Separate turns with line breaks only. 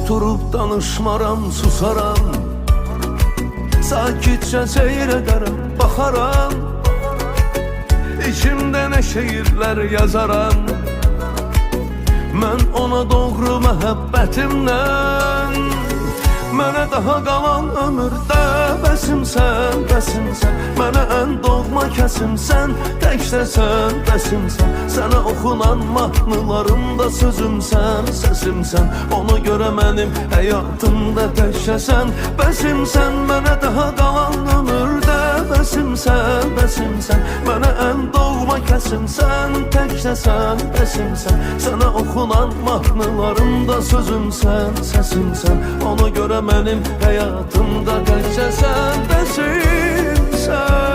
Oturup danışmaram, susaram, sakitçe seyrederim, bakaram. İçimde ne şiirler yazaram, mən ona doğru məhəbbətimdən. Mənə daha qalan ömürdə bəsimsən, bəsimsən. Mənə ən doğma kəsimsən, təkcəsən, bəsimsən. Sənə oxunan mahnılarımda sözümsən, səsimsən. Ona görə mənim həyatımda təkcəsən, bəsimsən. Mənə daha qalan ömürdə bəsimsən, bəsimsən. Mənə ən doğma kəsimsən, təkcəsən, bəsimsən. Sənə oxunan mahnılarımda sözümsən, səsimsən. Ona görə mənim həyatımda təkcəsən, bəsimsən.